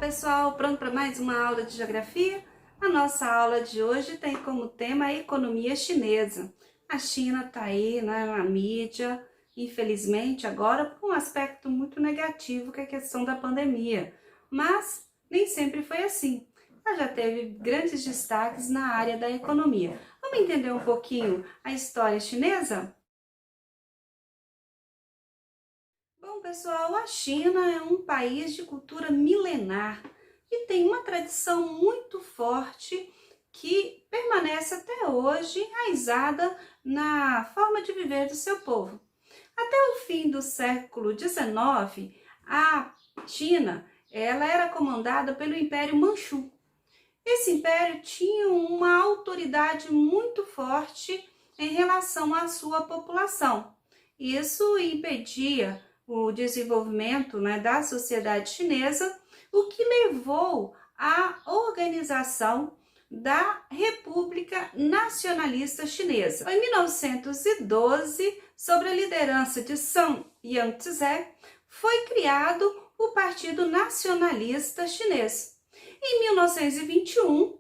pessoal, pronto para mais uma aula de geografia? A nossa aula de hoje tem como tema a economia chinesa. A China está aí, né, na mídia, infelizmente agora por um aspecto muito negativo que é a questão da pandemia, mas nem sempre foi assim. Ela já teve grandes destaques na área da economia. Vamos entender um pouquinho a história chinesa? Bom, pessoal, a China é um país de cultura milenar e tem uma tradição muito forte que permanece até hoje enraizada na forma de viver do seu povo. Até o fim do século XIX, a China ela era comandada pelo Império Manchu. Esse império tinha uma autoridade muito forte em relação à sua população. Isso impedia o desenvolvimento, da sociedade chinesa, o que levou à organização da República Nacionalista Chinesa. Em 1912, sob a liderança de Sun Yat-sen, foi criado o Partido Nacionalista Chinês. Em 1921,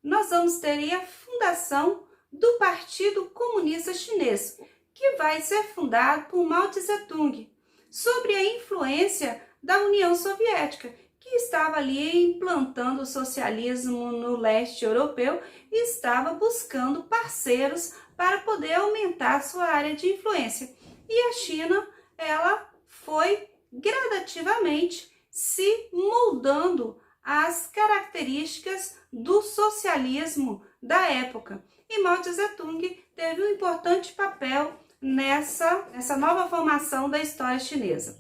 nós vamos ter a fundação do Partido Comunista Chinês, que vai ser fundado por Mao Tse-tung, sobre a influência da União Soviética, que estava ali implantando o socialismo no leste europeu e estava buscando parceiros para poder aumentar sua área de influência. E a China, ela foi gradativamente se moldando às características do socialismo da época. E Mao Tse-tung teve um importante papel nessa nova formação da história chinesa.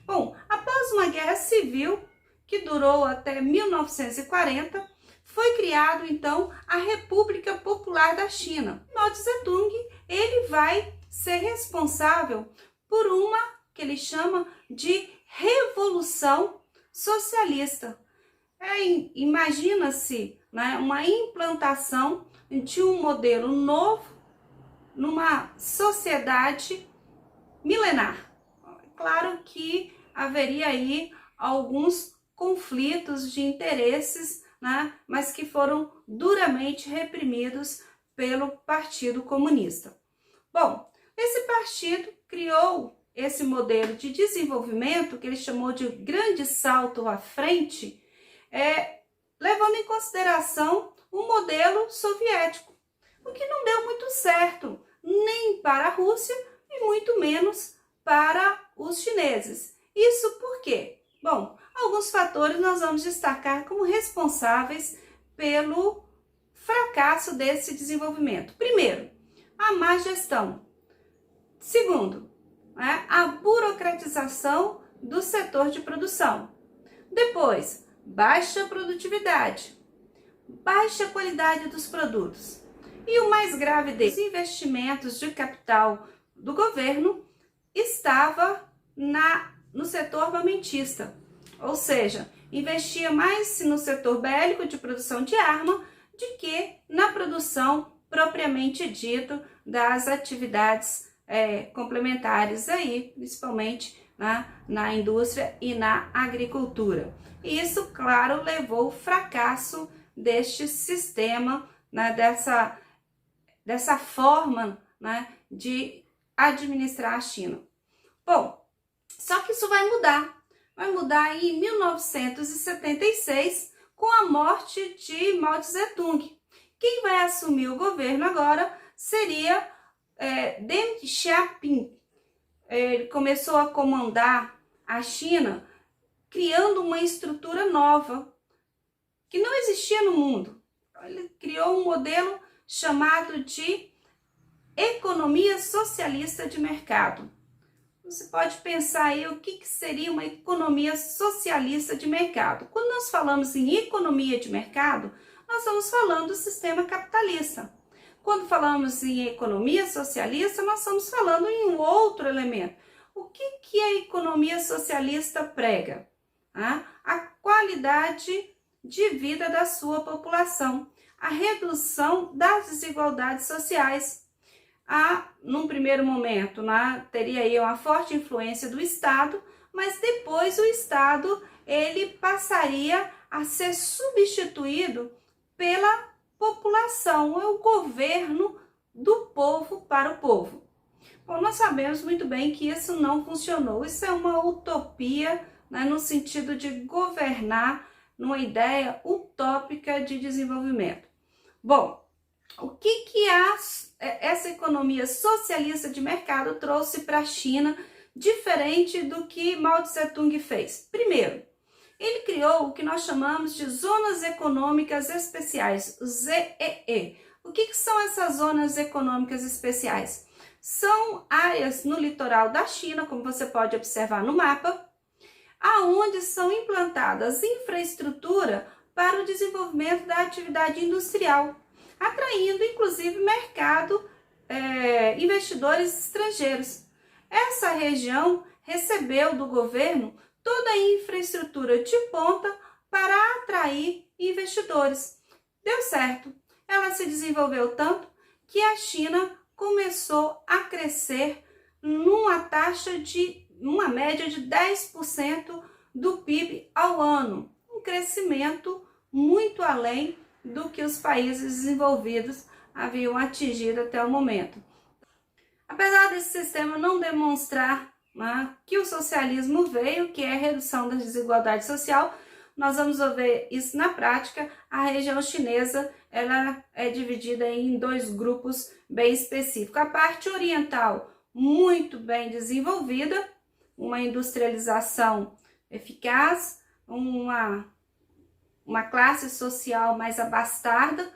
Bom, após uma guerra civil que durou até 1940, foi criado então a República Popular da China. Mao Tse-tung, ele vai ser responsável por uma que ele chama de revolução socialista. Imagina-se, uma implantação de um modelo novo numa sociedade milenar. Claro que haveria aí alguns conflitos de interesses, mas que foram duramente reprimidos pelo Partido Comunista. Bom, esse partido criou esse modelo de desenvolvimento que ele chamou de grande salto à frente, levando em consideração o modelo soviético, o que não deu muito certo, nem para a Rússia e muito menos para os chineses. Isso por quê? Bom, alguns fatores nós vamos destacar como responsáveis pelo fracasso desse desenvolvimento. Primeiro, a má gestão. Segundo, a burocratização do setor de produção. Depois, baixa produtividade, baixa qualidade dos produtos. E o mais grave deles, os investimentos de capital do governo estava no setor armamentista, ou seja, investia mais no setor bélico de produção de arma do que na produção propriamente dito das atividades complementares aí, principalmente na indústria e na agricultura. E isso, claro, levou ao fracasso deste sistema, dessa forma de administrar a China. Bom, só que isso vai mudar em 1976 com a morte de Mao Tse-tung. Quem vai assumir o governo agora seria Deng Xiaoping. Ele começou a comandar a China criando uma estrutura nova que não existia no mundo. Ele criou um modelo chamado de economia socialista de mercado. Você pode pensar aí o que seria uma economia socialista de mercado. Quando nós falamos em economia de mercado, nós estamos falando do sistema capitalista. Quando falamos em economia socialista, nós estamos falando em um outro elemento. O que a economia socialista prega? A qualidade de vida da sua população, a redução das desigualdades sociais. Num primeiro momento, teria aí uma forte influência do Estado, mas depois o Estado ele passaria a ser substituído pela população, é o governo do povo para o povo. Bom, nós sabemos muito bem que isso não funcionou, isso é uma utopia, né, no sentido de governar numa ideia utópica de desenvolvimento. Bom, o que essa economia socialista de mercado trouxe para a China, diferente do que Mao Tse-tung fez? Primeiro, ele criou o que nós chamamos de zonas econômicas especiais, ZEE. O que são essas zonas econômicas especiais? São áreas no litoral da China, como você pode observar no mapa, aonde são implantadas infraestrutura para o desenvolvimento da atividade industrial, atraindo inclusive investidores estrangeiros. Essa região recebeu do governo toda a infraestrutura de ponta para atrair investidores. Deu certo. Ela se desenvolveu tanto que a China começou a crescer numa média de 10% do PIB ao ano. Um crescimento muito além do que os países desenvolvidos haviam atingido até o momento. Apesar desse sistema não demonstrar, né, que o socialismo veio, que é a redução da desigualdade social, nós vamos ver isso na prática. A região chinesa ela é dividida em dois grupos bem específicos. A parte oriental, muito bem desenvolvida, uma industrialização eficaz, uma classe social mais abastada.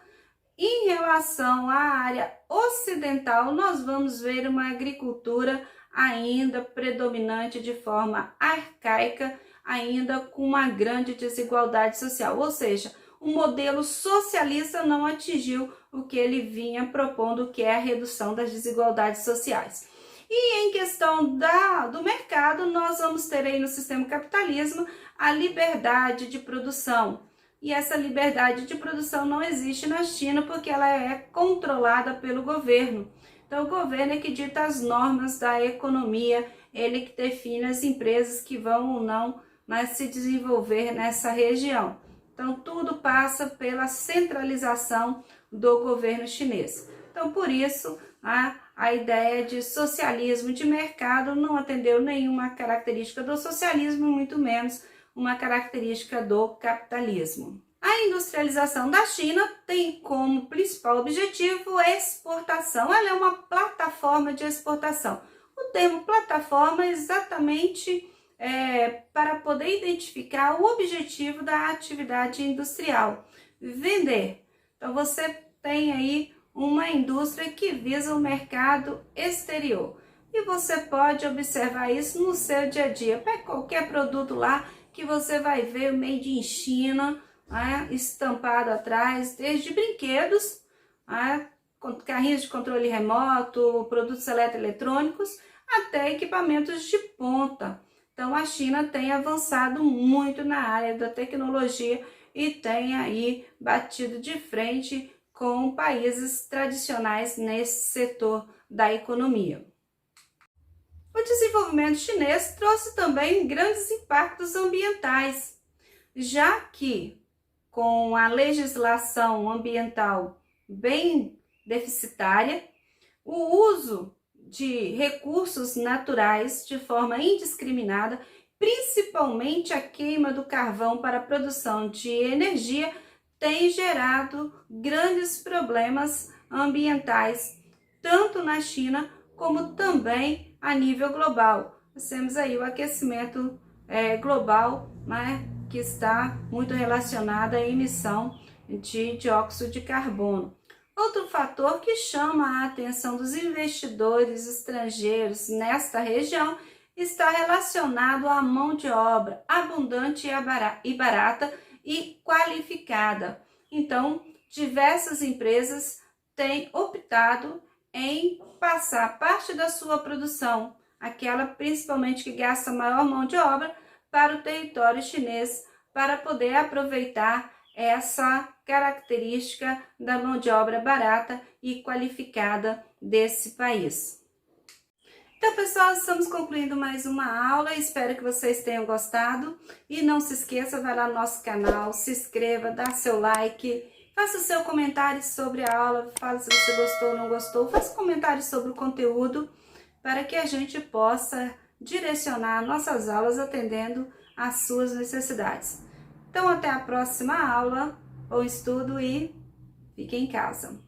Em relação à área ocidental, nós vamos ver uma agricultura ainda predominante de forma arcaica, ainda com uma grande desigualdade social, ou seja, o modelo socialista não atingiu o que ele vinha propondo, que é a redução das desigualdades sociais. E em questão do mercado, nós vamos ter aí no sistema capitalismo a liberdade de produção. E essa liberdade de produção não existe na China porque ela é controlada pelo governo. Então o governo é que dita as normas da economia, ele que define as empresas que vão ou não, né, se desenvolver nessa região. Então tudo passa pela centralização do governo chinês. Então por isso a ideia de socialismo de mercado não atendeu nenhuma característica do socialismo, muito menos uma característica do capitalismo. A industrialização da China tem como principal objetivo a exportação. Ela é uma plataforma de exportação. O termo plataforma é exatamente para poder identificar o objetivo da atividade industrial, vender. Então você tem aí uma indústria que visa o mercado exterior. E você pode observar isso no seu dia a dia. Pega qualquer produto lá que você vai ver o Made in China, estampado atrás, desde brinquedos, carrinhos de controle remoto, produtos eletroeletrônicos, até equipamentos de ponta. Então a China tem avançado muito na área da tecnologia e tem aí batido de frente com países tradicionais nesse setor da economia. O desenvolvimento chinês trouxe também grandes impactos ambientais, já que com a legislação ambiental bem deficitária, o uso de recursos naturais de forma indiscriminada, principalmente a queima do carvão para a produção de energia, tem gerado grandes problemas ambientais, tanto na China como também a nível global. Nós temos aí o aquecimento global, né, que está muito relacionado à emissão de dióxido de carbono. Outro fator que chama a atenção dos investidores estrangeiros nesta região está relacionado à mão de obra abundante e barata e qualificada. Então, diversas empresas têm optado em passar parte da sua produção, aquela principalmente que gasta maior mão de obra, para o território chinês, para poder aproveitar essa característica da mão de obra barata e qualificada desse país. Então, pessoal, estamos concluindo mais uma aula. Espero que vocês tenham gostado. E não se esqueça, vai lá no nosso canal, se inscreva, dá seu like, faça o seu comentário sobre a aula, fala se você gostou ou não gostou, faça comentários sobre o conteúdo, para que a gente possa direcionar nossas aulas atendendo às suas necessidades. Então, até a próxima aula ou estudo e fique em casa.